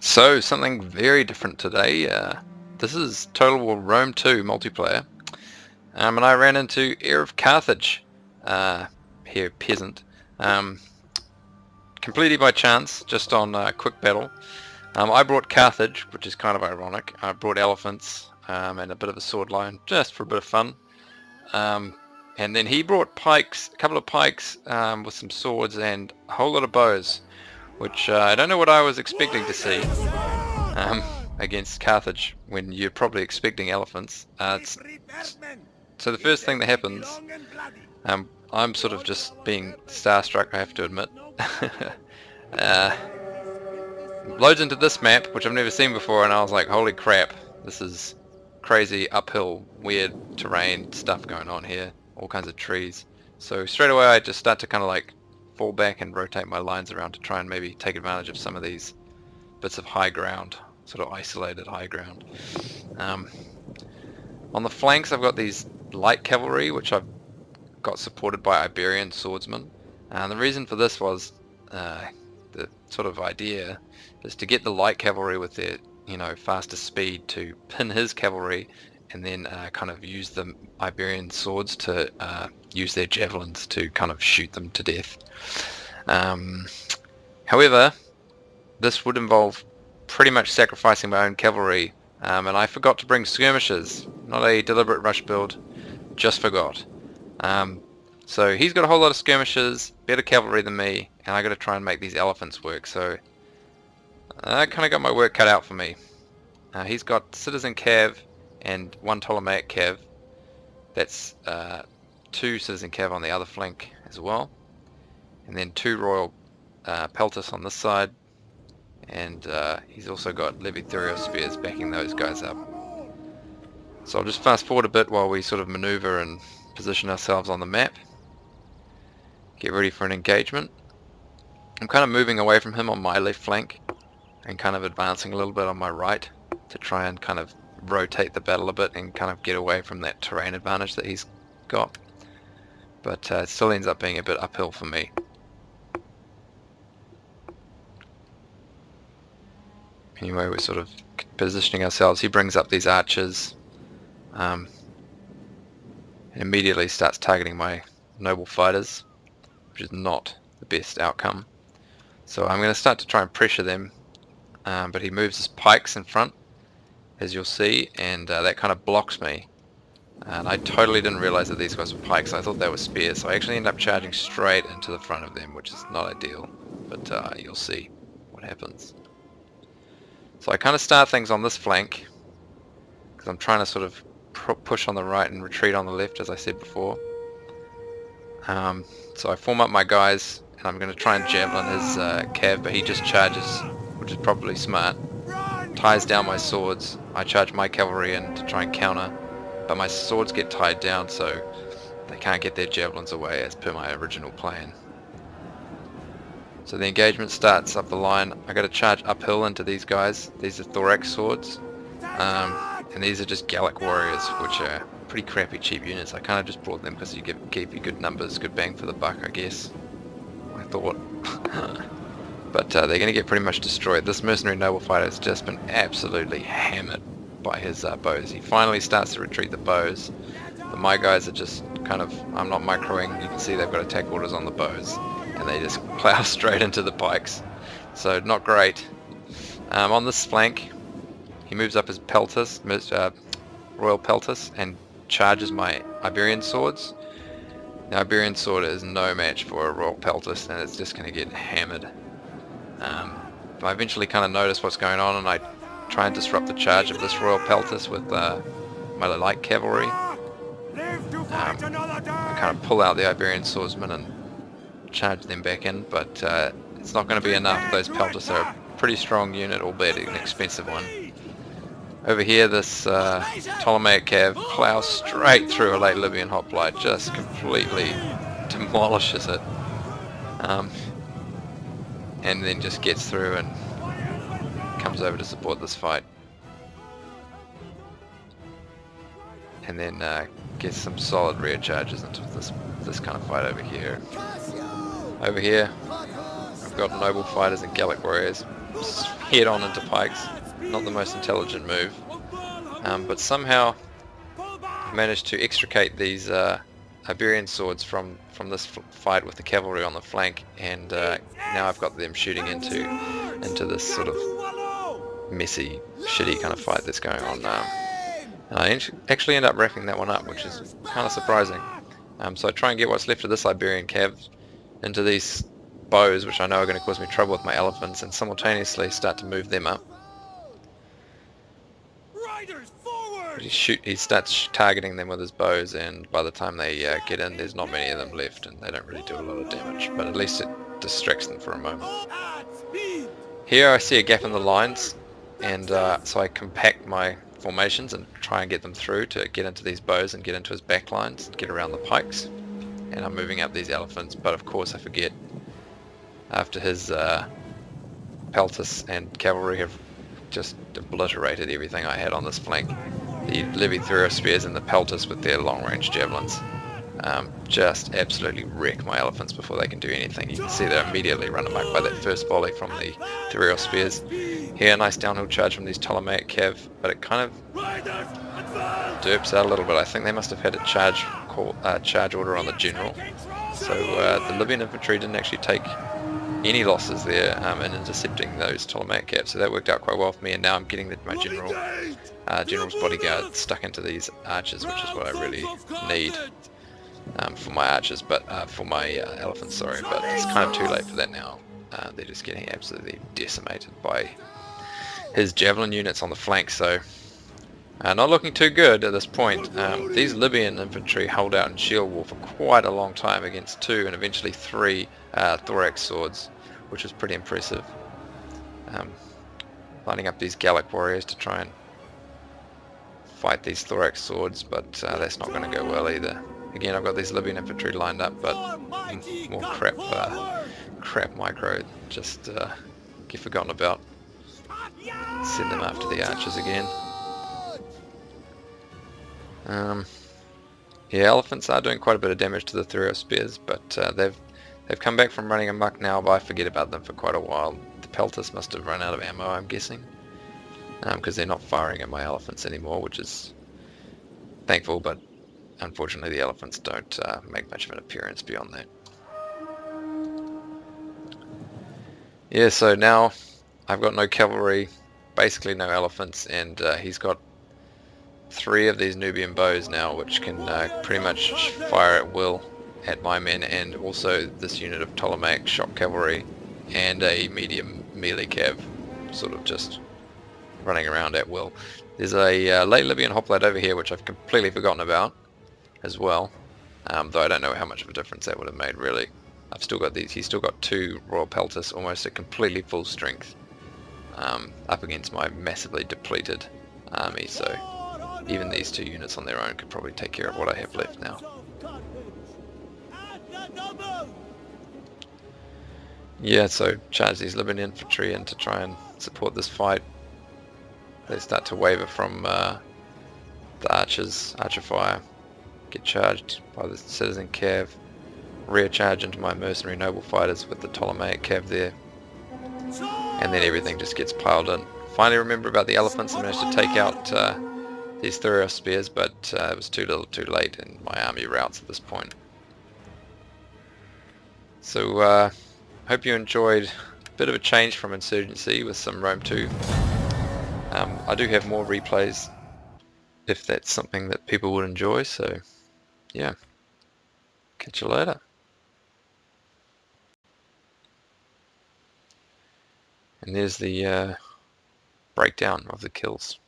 So, something very different today. This is Total War Rome 2 multiplayer. And I ran into Heir of Carthage, here, Peasant, completely by chance, just on quick battle. I brought Carthage, which is kind of ironic. I brought elephants and a bit of a sword line, just for a bit of fun. And then he brought pikes, a couple of pikes with some swords and a whole lot of bows, which I don't know what I was expecting to see against Carthage when you're probably expecting elephants. So the first thing that happens, I'm sort of just being starstruck, I have to admit. Loads into this map, which I've never seen before, and I was like, holy crap, this is crazy uphill, weird terrain stuff going on here, all kinds of trees. So straight away I just start to kind of like fall back and rotate my lines around to try and maybe take advantage of some of these bits of high ground, sort of isolated high ground. On the flanks I've got these light cavalry, which I've got supported by Iberian swordsmen, and the reason for this was the sort of idea is to get the light cavalry with their faster speed to pin his cavalry, and then kind of use the Iberian swords to use their javelins to kind of shoot them to death. However, this would involve pretty much sacrificing my own cavalry, and I forgot to bring skirmishers. Not a deliberate rush build, just forgot. So he's got a whole lot of skirmishers, better cavalry than me, and I got to try and make these elephants work. So I kind of got my work cut out for me. He's got citizen cav and one Ptolemaic cav. That's two citizen cav on the other flank as well, and then two royal peltas on this side, and he's also got Levithurios spears backing those guys up. So I'll just fast forward a bit while we sort of maneuver and position ourselves on the map, get ready for an engagement. I'm kind of moving away from him on my left flank and kind of advancing a little bit on my right to try and kind of rotate the battle a bit and kind of get away from that terrain advantage that he's got. But it still ends up being a bit uphill for me. Anyway, we're sort of positioning ourselves. He brings up these archers and immediately starts targeting my noble fighters, which is not the best outcome. So I'm going to start to try and pressure them, but he moves his pikes in front, as you'll see, and that kind of blocks me. And I totally didn't realize that these guys were pikes. I thought they were spears, so I actually end up charging straight into the front of them, which is not ideal, but you'll see what happens. So I kind of start things on this flank, because I'm trying to sort of push on the right and retreat on the left, as I said before. So I form up my guys, and I'm going to try and javelin his cav, but he just charges, which is probably smart. Ties down my swords. I charge my cavalry in to try and counter, but my swords get tied down, so they can't get their javelins away as per my original plan. So the engagement starts up the line. I got to charge uphill into these guys. These are thorax swords, and these are just Gallic warriors, which are pretty crappy cheap units. I kind of just brought them because you give you good numbers, good bang for the buck, I guess. I thought. But they're going to get pretty much destroyed. This mercenary noble fighter has just been absolutely hammered by his bows. He finally starts to retreat the bows, but my guys are just kind of, I'm not microing, you can see they've got attack orders on the bows, and they just plow straight into the pikes. So not great. On this flank, he moves up his peltas, royal peltas, and charges my Iberian swords. Now Iberian sword is no match for a royal peltas, and it's just going to get hammered. I eventually kind of notice what's going on, and I try and disrupt the charge of this royal peltas with my light cavalry. I kind of pull out the Iberian swordsmen and charge them back in, but it's not going to be enough. Those peltas are a pretty strong unit, albeit an expensive one. Over here, this Ptolemaic cav plows straight through a late Libyan hoplite, just completely demolishes it. And then just gets through and comes over to support this fight. And then gets some solid rear charges into this kind of fight over here. Over here, I've got noble fighters and Gallic warriors head on into pikes. Not the most intelligent move, but somehow I managed to extricate these Iberian swords from this fight with the cavalry on the flank, and now I've got them shooting into this sort of messy, shitty kind of fight that's going on now. And I actually end up wrapping that one up, which is kind of surprising. So I try and get what's left of this Iberian cav into these bows, which I know are going to cause me trouble with my elephants, and simultaneously start to move them up. He starts targeting them with his bows, and by the time they get in, there's not many of them left, and they don't really do a lot of damage, but at least it distracts them for a moment. Here I see a gap in the lines, and so I compact my formations and try and get them through to get into these bows and get into his back lines, get around the pikes, and I'm moving up these elephants, but of course I forget, after his peltas and cavalry have just obliterated everything I had on this flank, the Levy Thurro spears and the peltas with their long-range javelins just absolutely wreck my elephants before they can do anything. You can see they're immediately run amok by that first volley from the Thurro spears. Here, a nice downhill charge from these Ptolemaic cav, but it kind of derps out a little bit. I think they must have had a charge order on the general, so the Libyan infantry didn't actually take any losses there in intercepting those Ptolemaic cav, so that worked out quite well for me. And now I'm getting my general's bodyguard stuck into these archers, which is what I really need for my archers, but for my elephants, sorry, but it's kind of too late for that now. They're just getting absolutely decimated by his javelin units on the flank, so not looking too good at this point. These Libyan infantry held out in shield wall for quite a long time against 2 and eventually 3 thorax swords, which was pretty impressive. Lining up these Gallic warriors to try and fight these thorax swords, but that's not going to go well either. Again, I've got these Libyan infantry lined up, but more crap micro just get forgotten about. Send them after the archers again. Yeah, elephants are doing quite a bit of damage to the Thurro spears, but they've come back from running amok now, but I forget about them for quite a while. The peltas must have run out of ammo, I'm guessing, because they're not firing at my elephants anymore, which is thankful, but unfortunately the elephants don't make much of an appearance beyond that. Yeah, so now I've got no cavalry, basically no elephants, and he's got 3 of these Nubian bows now, which can pretty much fire at will at my men, and also this unit of Ptolemaic shock cavalry and a medium melee cav, sort of just running around at will. There's a late Libyan hoplite over here, which I've completely forgotten about as well, though I don't know how much of a difference that would have made really. I've still got these. He's still got 2 Royal Peltas, almost at completely full strength, up against my massively depleted army, so even these 2 units on their own could probably take care of what I have left now. Yeah, so charge these Libyan infantry in to try and support this fight. They start to waver from the archer fire, get charged by the citizen cav, rear charge into my mercenary noble fighters with the Ptolemaic cav there, and then everything just gets piled in. Finally remember about the elephants and managed to take out these Thurro spears, but it was too little too late and my army routs at this point. So hope you enjoyed a bit of a change from Insurgency with some Rome 2. I do have more replays if that's something that people would enjoy, so yeah, catch you later. And there's the breakdown of the kills.